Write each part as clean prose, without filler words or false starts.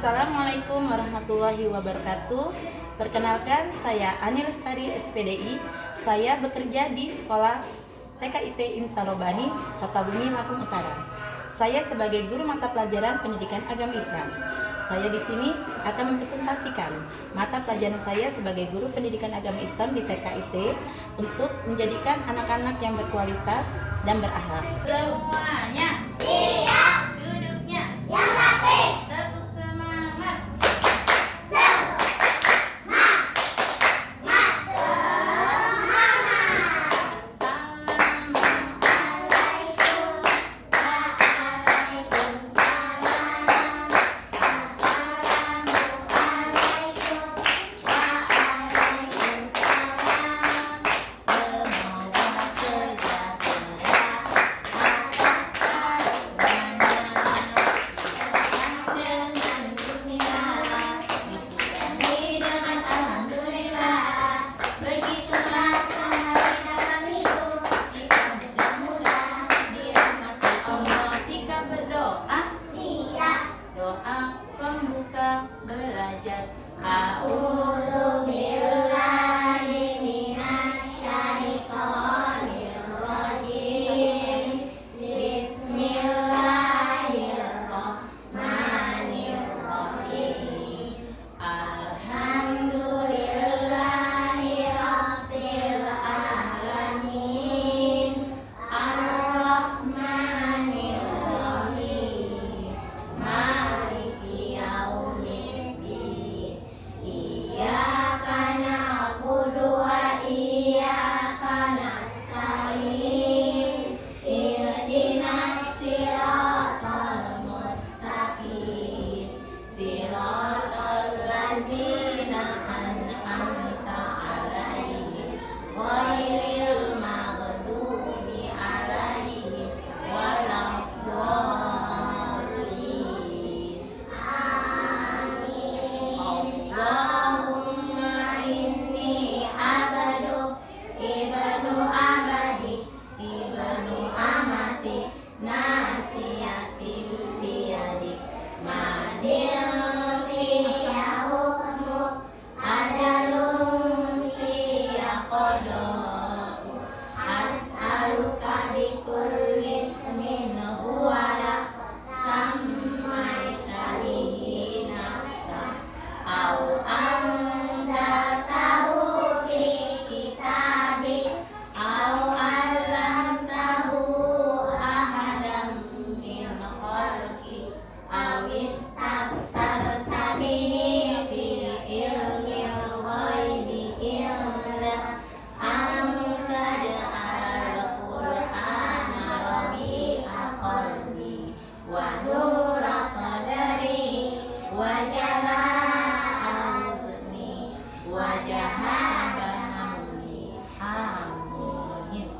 Assalamualaikum warahmatullahi wabarakatuh. Perkenalkan, saya Ani Lestari, SPDI. Saya bekerja di Sekolah TKIT Insan Robani, Kota Bumi, Lampung Utara. Saya sebagai guru mata pelajaran pendidikan agama Islam. Saya di sini akan mempresentasikan mata pelajaran saya sebagai guru pendidikan agama Islam di TKIT untuk menjadikan anak-anak yang berkualitas dan berakhlak. Semuanya siap. Duduknya yang rapi. Tepuk semangat. Doa pembuka belajar. A'udzu billahi minasyaitonir rajim. Bismillahirrahmanirrahim. Alhamdulillahi rabbil alamin. Ar-Rahmanir Rahim. Maliki yaumiddin. Iyyaka na'budu wa iyyaka nasta'in. Ihdinas siratal mustaqim. Siratal ladzina an'amta 'alaihim ghairil maghdubi 'alaihim waladdallin. Allahumma inni abduk ibnu abadi ibnu amati nasiyati biyadik madil fiya hukmuk ajalun fiya qada'u as'aluka bikulli ismin huwa lak sammaita bihi nafsak au anzaltahu fi kitabik au 'allamtahu ahadan min khalqik au istaghfarta bihi fi ilmil ghaibi indak an taj'al qur'ana rabi'a qalbi wa nura sadri wa jalaa huzni wa jahada hamdi. Amin.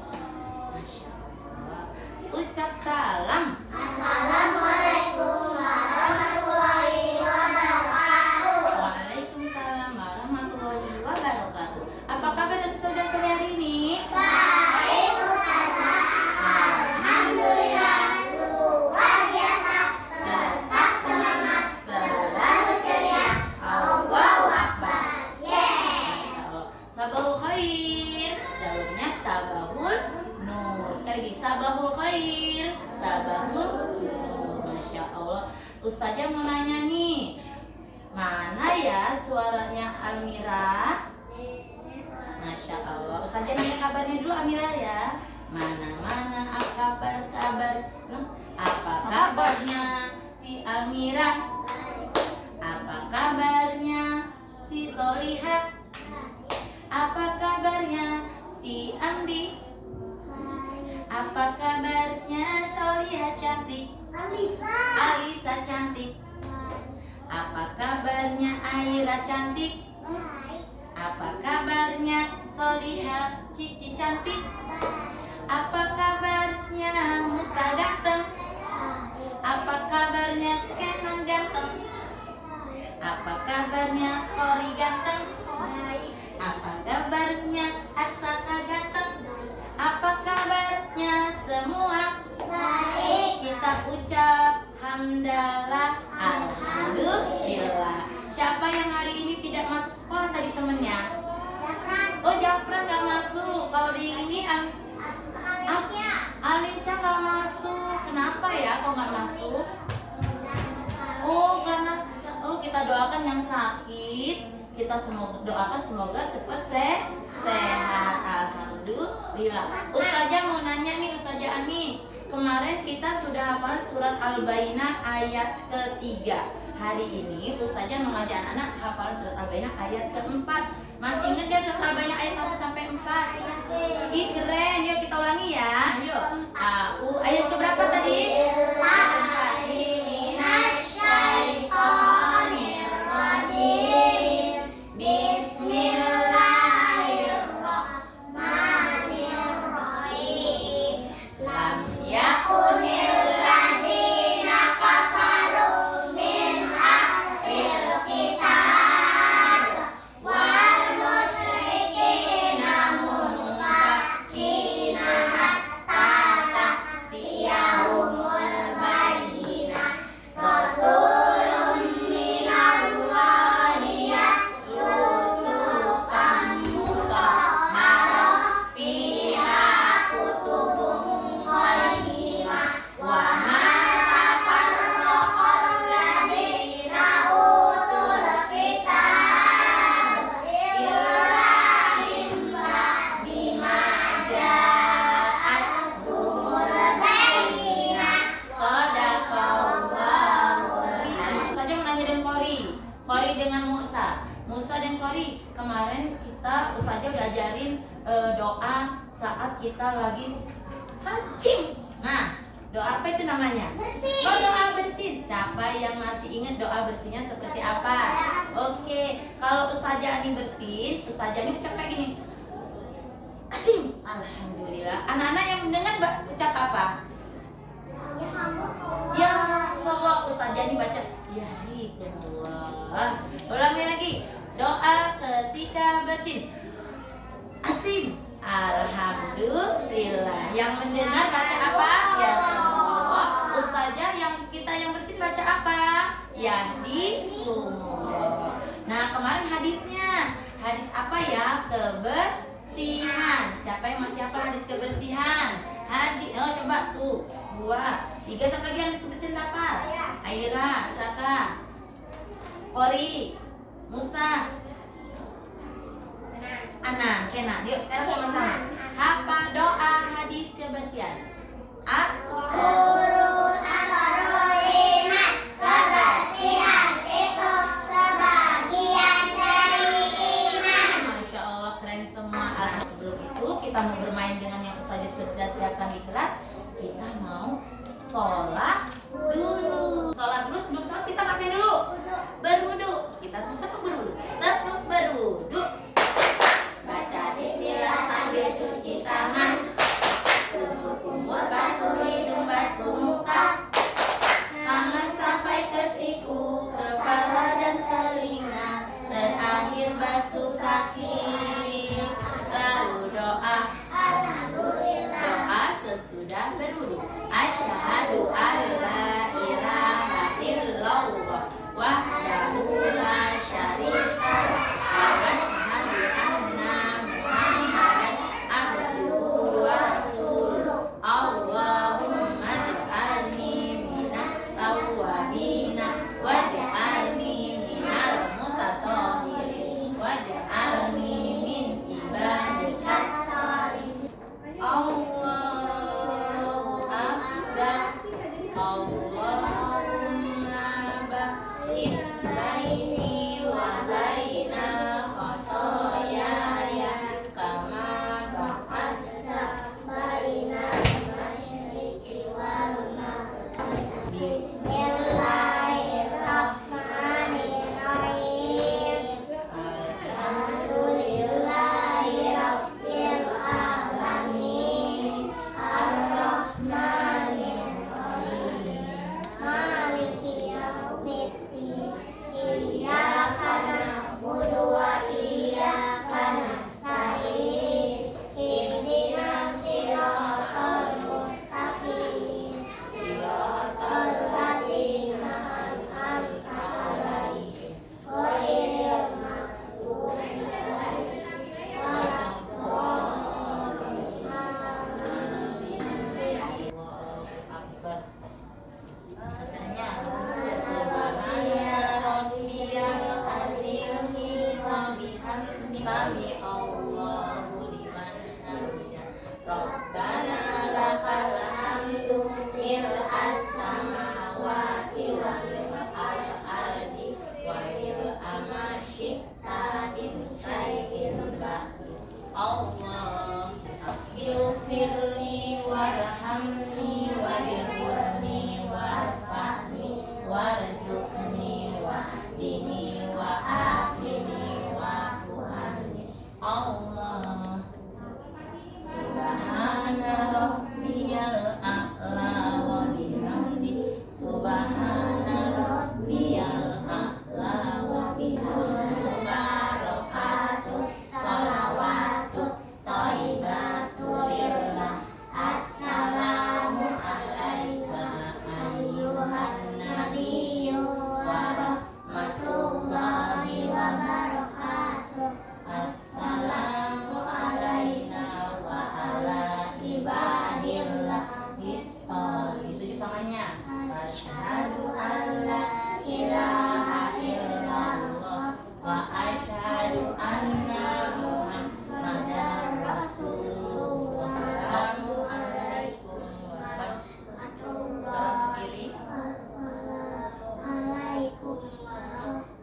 Masya Allah. Ucap salam. Assalamualaikum warahmatullahi wabarakatuh. Waalaikumsalam warahmatullahi wabarakatuh. Apa kabar dan saudara-saudari hari ini? Baik, Ustazah. Alhamdulillah, luar biasa. Tetap semangat, selalu ceria. Allahu Akbar. Masya Allah. Sabahul khair. Dalamnya sabahul nur. Sekali lagi, sabahul khair. Sabahul nur. Masya Allah. Ustazah mau nanya nih, mana ya suaranya Almira? Masya Allah. Ustazah nanya kabarnya dulu Amira ya. Mana kabar? Apa kabarnya si Almira? Apa kabarnya si Solihat? Apa kabarnya si Ambi? Apa kabarnya Solihat cantik? Alisa cantik. Apa kabarnya Aira cantik? Apa kabarnya Solihat Cici cantik? Apa kabarnya Musa ganteng? Apa kabarnya Kenan ganteng? Apa kabarnya Kori ganteng? Apa kabarnya Asaka ganteng? Apa kabarnya semua? Baik. Kita ucap hamdalah, alhamdulillah. Siapa yang hari ini tidak masuk sekolah tadi temennya? Oh, Japran nggak masuk. Kalau di ini Alicia nggak masuk. Kenapa ya kok nggak masuk? Oh, karena kita doakan yang sakit. Kita doakan semoga cepat sehat. Alhamdulillah. Ustazah mau nanya nih, Ustazah Ani. Kemarin kita sudah hafal surat Al-Bayyinah ayat ketiga. Hari ini Ustazah mengajak anak-anak hafalan surat Al-Bayyinah ayat keempat. Masih ingat ya surat Al-Bayyinah ayat 1 sampai 4? Ih, keren. Yuk kita ulangi ya. Yuk. Ayat keberapa tadi? Musa dan Kori, kemarin kita Ustazah udah ajarin doa saat kita lagi hancing. Nah, doa apa itu namanya? Bersih. Oh, doa bersih. Siapa yang masih ingat doa bersihnya seperti apa? Oke, kalau Ustazah Ani bersin, Ustazah Ani ucap kayak gini. Asim. Alhamdulillah. Anak-anak yang mendengar ucap apa? Ya Allah. Ustazah Ani baca ya Allah. Ulangi lagi. Doa ketika bersin. Asim. Alhamdulillah. Yang mendengar baca apa? Ya Allah. Ustazah yang bersin baca apa? Yahdikumullah. Nah, kemarin hadisnya. Hadis apa ya? Kebersihan. Siapa yang masih apa hadis kebersihan? Coba tuh. 2, 3, satu lagi hadis kebersihan apa? Aira, Saka, Kori, Musa, Ana, Kena. Yuk sekarang sama-sama hafal doa hadis kebersihan. Urut asharul iman. Kebersihan itu sebagian dari iman. Masya Allah, keren semua. Sebelum itu kita mau bermain dengan yang Ustazah sudah siapkan di kelas. Kita mau sholat dulu. Sholat dulu, sebelum sholat kita ngapain dulu? Berwudu. Kita tetap berwudu. Tetap berwudu. Baca bismillah sambil cuci tangan. Kumur basuh hidung, basuh muka. Tangan sampai ke siku, kepala dan telinga. Terakhir basuh kaki. Lalu doa. Doa sesudah berwudu. Asyhadu alla ilaha illallah wahdahu la syarika lah wa asyhadu anna Muhammadan abduhu wa rasuluh. Allahumma ij'alni minat tawwabina waj'alni minal mutatahhirin waj'alni min ibadikas sholihin. Allahu akbar. Allahumma ba'id baini wa baina khotoyaya kama ba'adta baina al-masyriqi wal maghrib. Bismillahirrahmanirrahim. Alhamdulillahi rabbil alamin. Ar-Rahmanir-Rahim. Maliki yaumiddin. Iyyaka na'budu wa iyyaka nasta'in. Ihdinas siratal mustaqim. Siratal ladzina Asyhadu an la ilaha illallah wa asyhadu anna Muhammadar Rasulullah. Assalamualaikum warahmatullahi wabarakatuh.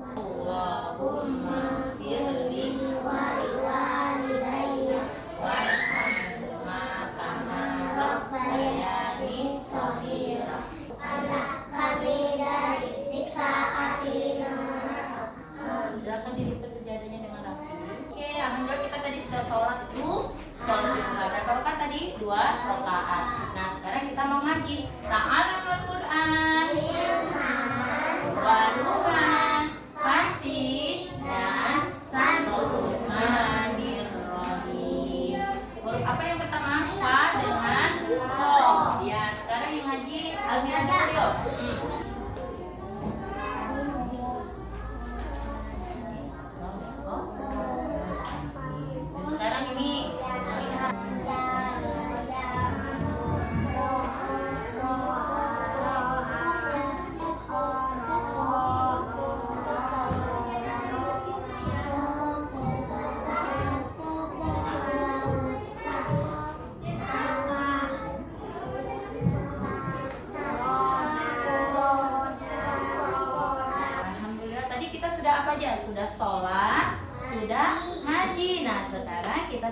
Allahumma firli waliwalidayya warhamhuma kama rabbayani shaghira. Anak kami dari siksa api neraka. Silakan dilipat sejadahnya dengan rapi. Oke, alhamdulillah kita tadi sudah sholat tuh. Sholat duha. Berapa rakaat tadi? 2 rakaat. Nah, sekarang kita mau ngaji. Ta'alamul Qur'an. Waruhan, fasih, dan santun. Manirrohim. Huruf apa yang pertama? Fa dengan ro. Ya, sekarang yang ngaji Alvin Julio. Sekarang ini alhamdulillah tadi kita sudah apa aja? Sudah sholat, sudah ngaji. Nah, sekarang kita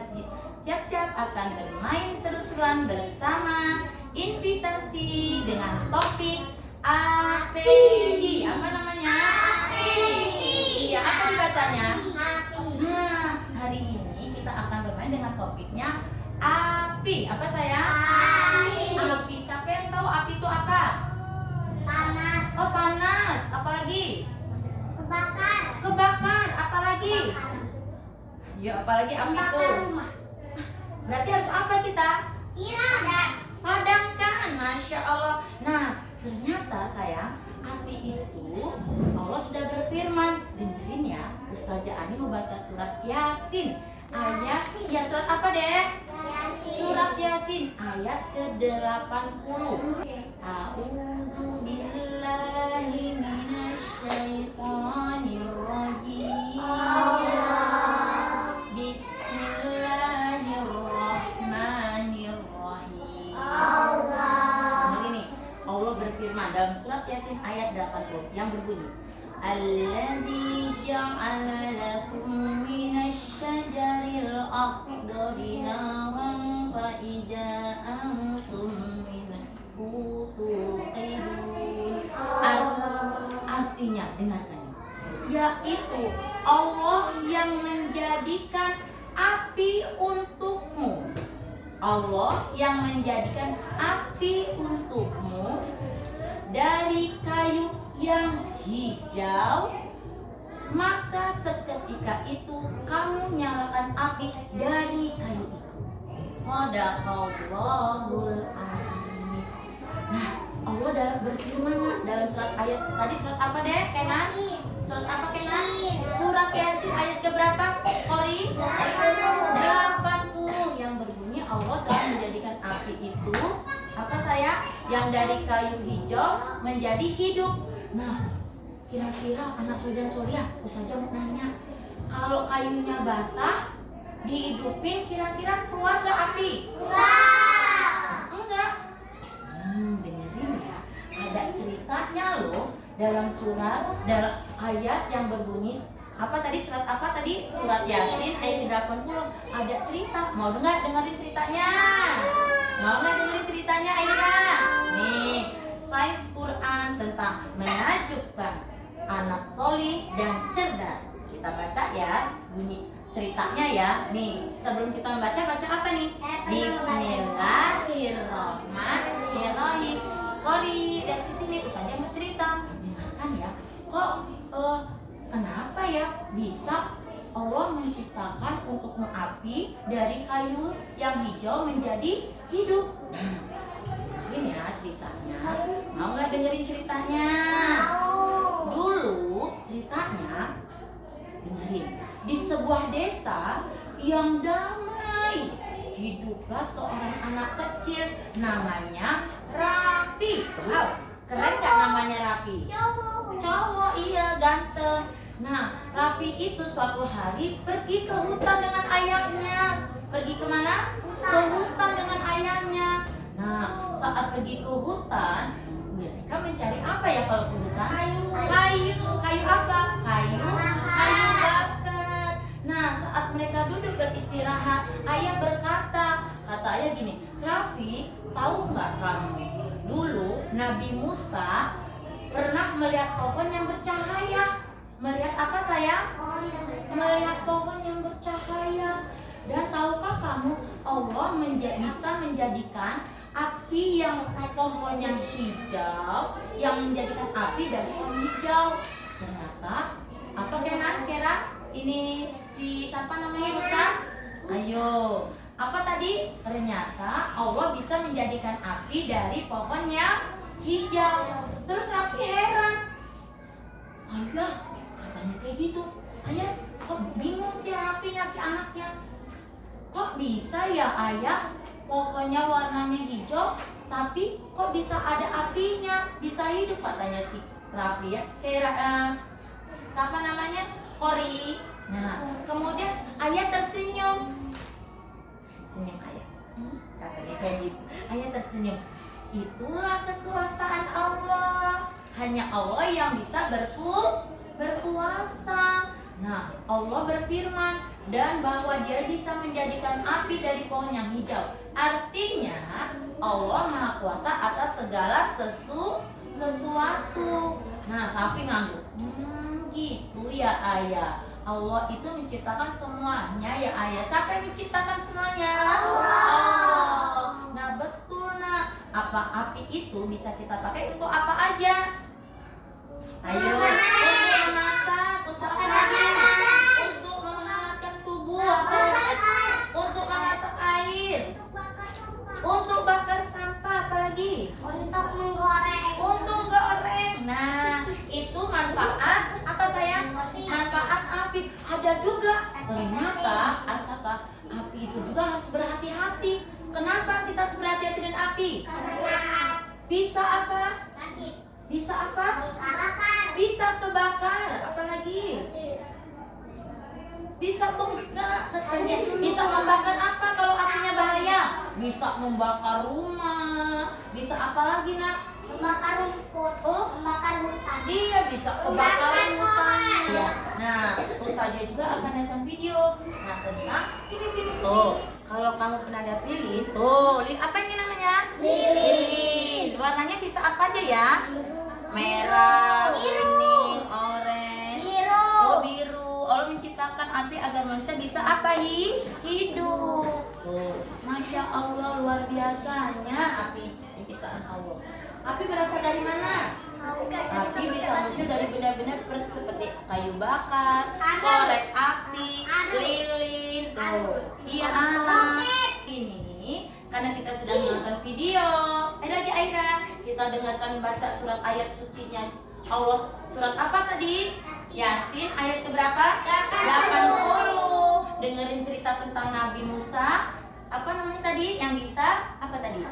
siap-siap akan bermain seru-seruan bersama invitasi dengan topik API. Apa namanya? Iya, apa dibacanya? Nah, hari ini kita akan bermain dengan topiknya api. Apa saya? Api. Siapa yang tahu api itu apa? Panas, Oh, panas. Apalagi? kebakar, Kebakar. Apalagi? Ya, apalagi api itu. bakar rumah, Berarti harus apa kita? siram, Padamkan. Masya Allah. Nah, ternyata sayang, api itu Allah sudah berfirman. Dengerin ya, Ustazah Ani membaca surat Yasin. Ayat, ya surat apa deh? Surat Yasin ayat ke-80. A'udzu billahi minasyaitonir rajim. Bismillahirrahmanirrahim. Begini, Allah berfirman dalam surat Yasin ayat 80 yang berbunyi, Alladzi ja'ala lakum minasyajaril akhdari naran fa idza antum minhu tuqidun. Artinya, dengarkan, yaitu Allah yang menjadikan api untukmu. Allah yang menjadikan api untukmu dari kayu yang hijau, maka seketika itu kamu nyalakan api dari kayu itu. Shadaqallahul azim. Nah, Allah udah berfirman dalam surat ayat tadi, surat apa deh, Kenan? Surat apa, Kenan? Surat Yasin ayat keberapa? Kori? 80 yang berbunyi Allah telah menjadikan api itu apa saya? Yang dari kayu hijau menjadi hidup. Nah, kira-kira anak saudara Ustazah mau nanya, kalau kayunya basah dihidupin kira-kira keluar gak api? Enggak. Dengerin ya, ada ceritanya loh dalam ayat yang berbunyi apa tadi, surat apa tadi? Surat Yasin ayat 80. Ada cerita. Mau dengerin ceritanya? Mau nggak dengerin ceritanya, Aira? Nih, sains Quran tentang menakjubkan anak solih dan cerdas. Kita baca ya bunyi ceritanya ya. Nih, sebelum kita membaca, baca apa nih? Bismillahirrahmanirrahim. Kori, dan di sini Ustazah mau cerita. Dengarkan ya. Kok kenapa ya bisa Allah menciptakan untukmu api dari kayu yang hijau menjadi hidup? Nah, ini ya ceritanya. Mau nggak dengerin ceritanya? Dulu ceritanya, dengerin, di sebuah desa yang damai hiduplah seorang anak kecil namanya Raffi. Wow, Keren nggak namanya Raffi? Cowok. Cowok, iya, ganteng. Nah, Raffi itu suatu hari pergi ke hutan dengan ayahnya. Pergi kemana? Ke hutan dengan ayahnya. Nah, saat pergi ke hutan, mereka mencari apa ya kalau ke hutan? Kayu apa? Kayu bakar. Nah, saat mereka duduk beristirahat, ayah berkata, kata ayah gini, Raffi, tahu nggak kamu? Dulu Nabi Musa pernah melihat pohon yang bercahaya. Melihat apa sayang? Melihat pohon yang bercahaya. Dan tahukah kamu, Allah bisa menjadikan api yang pohonnya hijau, yang menjadikan api dari pohon hijau. Ternyata apa kira? Ini si siapa namanya Musa? Ayo, apa tadi? Ternyata Allah bisa menjadikan api dari pohonnya hijau. Terus Raffi heran. Ayah, katanya kayak gitu. Ayah, kok bingung si Raffinya, si anaknya. Kok bisa ya ayah, pohonnya warnanya hijau, tapi kok bisa ada apinya, bisa hidup, katanya si Raffi ya. Kayak siapa namanya? Kori. Nah, kemudian ayah tersenyum. Senyum ayah. Katanya kayak gitu. Ayah tersenyum. Itulah kekuasaan Allah. Hanya Allah yang bisa berkuasa. Nah, Allah berfirman, dan bahwa Dia bisa menjadikan api dari pohon yang hijau. Artinya Allah Maha Kuasa atas segala sesuatu. Nah, Raffi ngangguk. Gitu ya ayah. Allah itu menciptakan semuanya ya ayah. Siapa yang menciptakan semuanya? Allah. Nah, betul nak. Apa api itu bisa kita pakai untuk apa aja? Ayo, untuk memasak, untuk apa lagi? Untuk menghangatkan tubuh, untuk memasak air, untuk bakar sampah, apalagi? Untuk menggoreng. Untuk goreng. Nah, itu manfaat apa sayang? Manfaat api. Ada juga. Ternyata asapa api itu juga harus berhati-hati. Kenapa kita harus berhati-hati dengan api? Bisa apa? Bisa apa? Bisa kebakar. Apalagi? Bisa membakar. Bisa membakar apa kalau apinya bahaya? Bisa membakar rumah. Bisa apa lagi nak? Membakar rumput. Oh, Membakar hutan. iya, bisa kebakaran hutan. Ya. Nah, Ustazah juga akan nonton video. Nah, tentang sini. Tuh, kalau kamu pernah lihat lilin, tuh, lilin apa ini namanya? Lilin. Warnanya bisa apa aja ya? Merah, kuning, oranye, biru. Allah menciptakan api agar manusia bisa apa? Hidup. Tuh, Masya Allah, luar biasanya api penciptaan Allah. Api berasal dari mana? Api bisa muncul dari benda-benda seperti kayu bakar, korek api, lilin. Tuh, iya anak. Ini karena kita sudah menonton video. Lagi Aira, kita dengarkan baca surat ayat sucinya Allah. Surat apa tadi? Yasin ayat keberapa? 80. Dengerin cerita tentang Nabi Musa. Apa namanya tadi? Yang bisa apa tadi?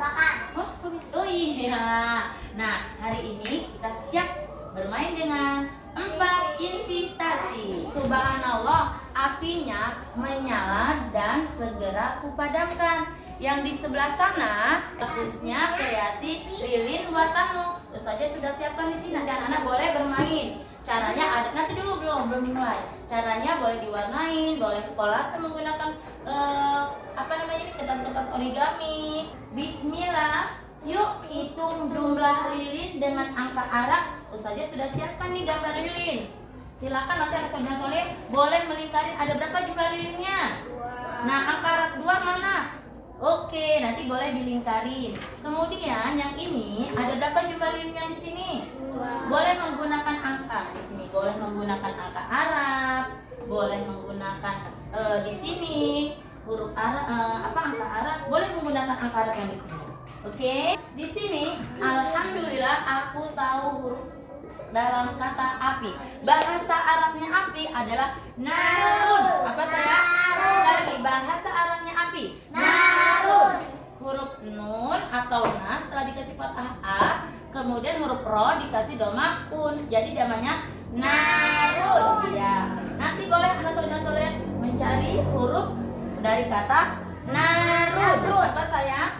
Oh, kok bisa? Oh iya. Nah, hari ini kita siap bermain dengan 4 invitasi. Subhanallah, apinya menyala dan segera kupadamkan. Yang di sebelah sana, khususnya kreasi lilin buatanmu. Terus saja sudah siapkan di sini. Nanti anak-anak boleh bermain. Caranya ada, nanti dulu belum dimulai. Caranya boleh diwarnain, boleh kolase menggunakan apa namanya ini, kertas-kertas origami. Bismillah. Yuk hitung jumlah lilin dengan angka Arab. Terus saja sudah siapkan nih gambar lilin. Silakan nanti anak Sabina Soleh boleh melingkarin ada berapa jumlah lilinnya. Nah, angka Arab 2 mana? Oke, nanti boleh dilingkarin. Kemudian yang ini ada berapa jumlah lilinnya di sini? Boleh menggunakan angka di sini, boleh menggunakan angka Arab, boleh menggunakan di sini huruf Arab, angka Arab, boleh menggunakan angka Arab yang di sini. Oke, di sini alhamdulillah aku tahu huruf dalam kata api. Bahasa Arabnya api adalah narun. Apa saya? Sekali lagi, bahasa Arabnya api narun. Huruf nun atau na setelah dikasih fathah a kemudian huruf ro dikasih doma pun, jadi namanya narun. Ya, nanti boleh anak soleh mencari huruf dari kata narun. Apa sayang?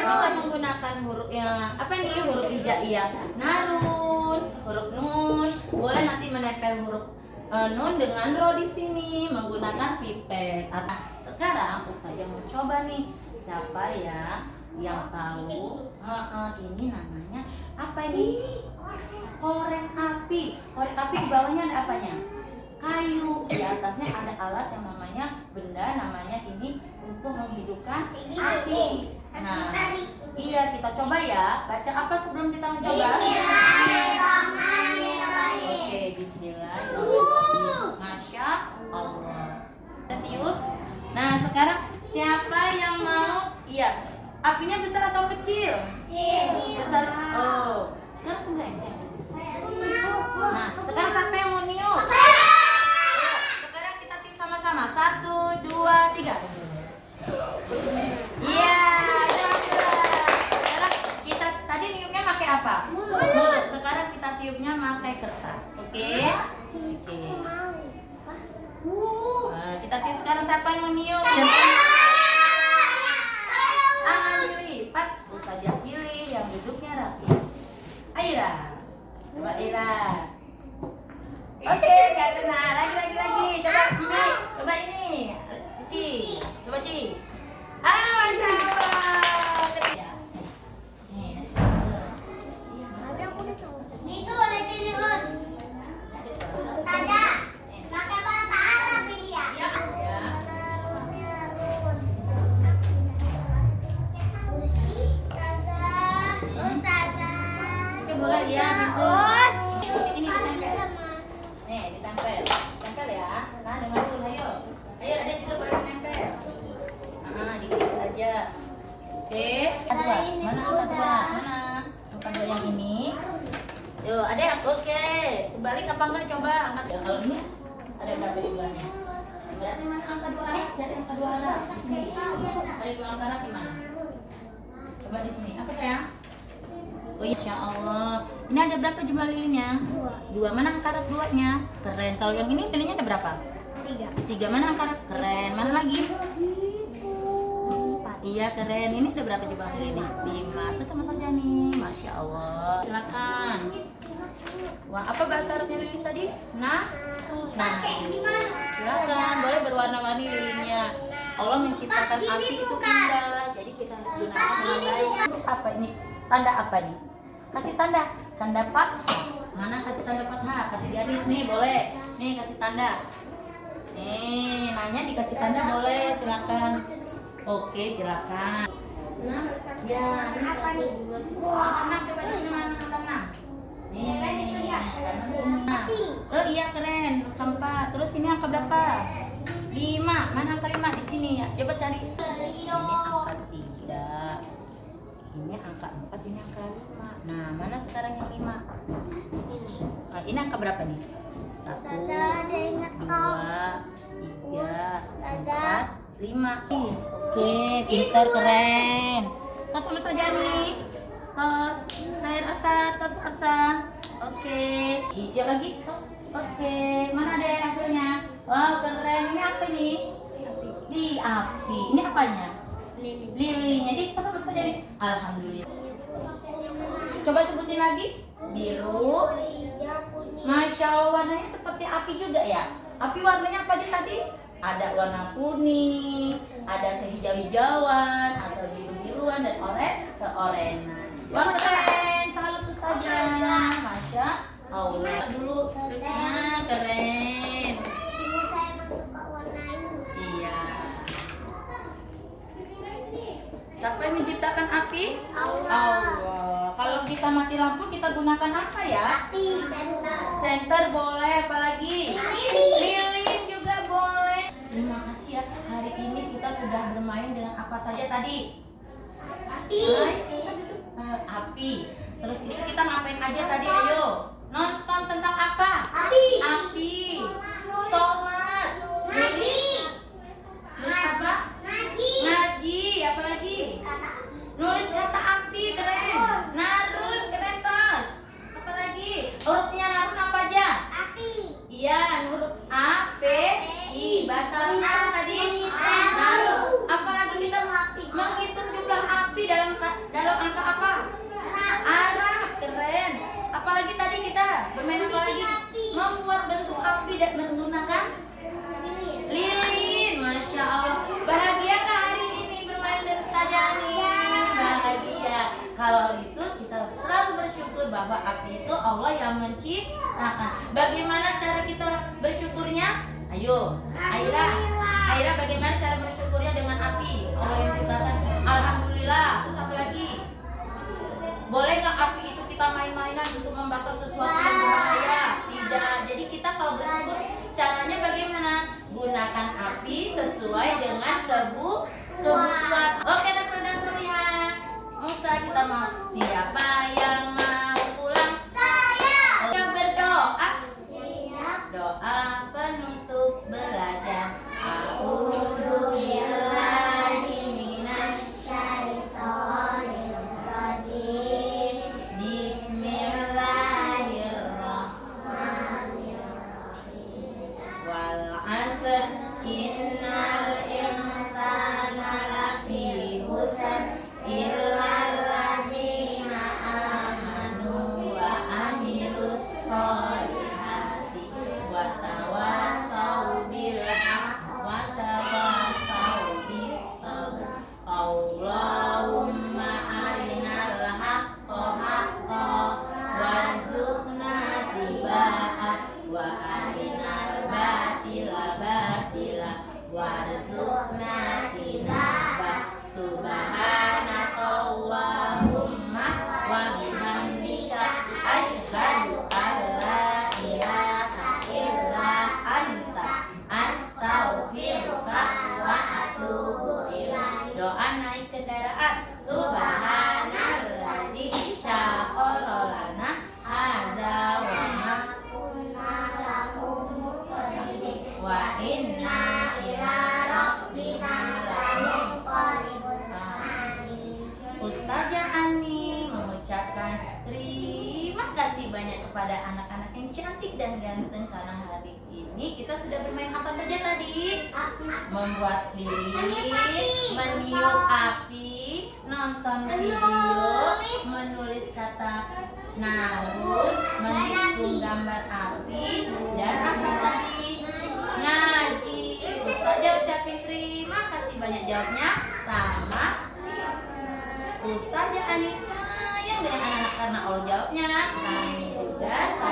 Bisa menggunakan huruf yang apa nih, huruf hijaiyah narun, huruf nun. Boleh nanti menempel huruf nun dengan ro di sini menggunakan pipet. Nah, sekarang Ustazah mau coba nih, siapa ya yang tahu ini namanya apa ini? Korek api. Korek api di bawahnya ada apanya? Kayu. Di atasnya ada alat yang namanya benda namanya ini untuk menghidupkan api. Nah, iya kita coba ya. Baca apa sebelum kita mencoba? Oke, bismillahirrahmanirrahim. Masya Allah. Kita tiup. Nah, sekarang siapa yang mau? Iya. Apinya besar atau kecil? Besar. Oh. Sekarang sayang. Nah, sekarang siapa yang mau niup? Sekarang kita tiup sama-sama. 1, 2, 3. Iya. Sekarang kita tadi niupnya pakai apa? Mulut. Sekarang kita tiupnya pakai kertas. Oke? Nah, kita tiup sekarang siapa yang mau niup? Lipat. Ustazah pilih yang duduknya rapi. Aira. Coba Ira. Oke, gak kena. Lagi. Coba ini. Cici. Coba Cici. Masya Allah. Ya. Nih, Itu di sini, Gus. Tanda. Pakai bahasa Arab ini ya. Ya. Oke, boleh ya. Gus. Ini ditempel. Nih, ditempel. Tempel ya. Nah, dengan dulu ayo. Ayo, ada juga boleh nempel. Dikit aja. Oke. Kedua. Mana angka dua? Mana? Angka dua yang ini. Yuk, adek. Oke. Kebalik apa enggak? Coba angkat. Ya, kalau ini ada berapa jumlahnya? Berarti mana angka dua Arab? Cari angka dua Arab. Di sini. Cari dua angka Arab di mana? Coba di sini. Apa sayang? Oh, insya Allah. Ini ada berapa jumlah lilinnya? Dua. Mana angka Arab duanya? Keren. Kalau yang ini lilinnya ada berapa? Tiga. Mana angka Arab? Keren. Mana lagi? Iya, keren. Ini ada berapa jumlah lilinnya? 5. Itu sama saja nih. Masya Allah. Silakan. Wah, apa bahasa Arabnya lilin tadi? Nah. Silakan. Boleh berwarna-warni lilinnya. Allah menciptakan api itu indah. Jadi kita gunakan dengan baik. Apa ini? Tanda apa nih? Kasih tanda. Tanda fathah. Mana kasih tanda fathah? Kasih garis nih, boleh. Nih kasih tanda. Nih, nanya dikasih tanda boleh, silakan. Oke, silakan. Nah, ya, ini 1, 2, 3. Angka 6 coba di sini mana angka 6? Nih, nah. Oh iya keren, angka 4. Terus ini angka berapa? 5. Mana angka 5 di sini ya? Coba cari. Ini angka 3. Ini angka 4, ini angka 5. Nah, mana sekarang yang 5? Ini angka berapa nih? 1, 2, 3, 4, 5 sih. Oke, pintar, keren. Tos sama saja nih. Tos, air tos asa. Oke, hijau lagi tos. Oke, mana deh hasilnya? Wow, keren. Ini apa nih? Api. Ini apanya? Lilinya. Di tos sama saja nih. Alhamdulillah. Coba sebutin lagi. Biru. Masya Allah, warnanya seperti api juga ya. Api warnanya apa tadi? Ada warna kuning, ada kehijau-hijauan, atau biru-biruan, dan keorenan. Wah keren, salut Ustazah. Masya Allah. Dulu, nah keren. Saya suka warna ini. Iya. Siapa yang menciptakan api? Allah. Kalau kita mati lampu, kita gunakan apa ya? Api, center. Center boleh, apalagi? Lilin juga boleh. Terima kasih ya, hari ini kita sudah bermain dengan apa saja tadi? Api. Api. Terus itu kita ngapain aja tadi? Ayo, nonton tentang apa? Api. Api. Sholat. Ngaji. Terus apa? Ngaji. Apa lagi? Kata api. Nulis kata api, keren. Narun. bahwa api itu Allah yang menciptakan. Bagaimana cara kita bersyukurnya? Ayo, Aira, bagaimana cara bersyukurnya dengan api Allah yang ciptakan? Alhamdulillah. Terus apa lagi? Boleh nggak api itu kita main-mainan untuk membakar sesuatu yang berbahaya? Tidak. Jadi kita kalau bersyukur caranya bagaimana? Gunakan api sesuai dengan kebutuhan. Oke, Nasrul dan Soliha. Musa, kita mau siapa yang mau pulang? Saya. Yang berdoa. Siap. Doa penutup belajar. A'udzubillahi minasyaitonirrajim. Bismillahirrahmanirrahim. Wal 'asr innal insana lafi khusr illal ladzina amanu wa amilus sholihati wa tawassaw bil haqqi wa tawassaw bis sabr. Allahumma arinal haqqa haqqan warzuqna ittiba'ah wa arinal batila batila warzuqna tinabah. Subhanakallahumma wa bihamdika asyhadu an la ilaha illa anta astaghfiruka wa atubu ilaik. Doa naik kendaraan. Subhanalladzi syaqala lana hadza wa ma Kunna lahu muqrinin. wa inna ila rabbina lamunqalibun. Ustazah Ani mengucapkan terima kasih banyak kepada anak-anak yang cantik dan ganteng karena hari ini kita sudah bermain apa saja tadi? Membuat lilin, meniup api, nonton video, menulis kata narun, menghitung gambar api, dan apa lagi? Ngaji. Ustazah ucapin terima kasih banyak, jawabnya sama. Ustazah Ani sayang dengan anak-anak karena Allah jawabnya. Kami juga sayang.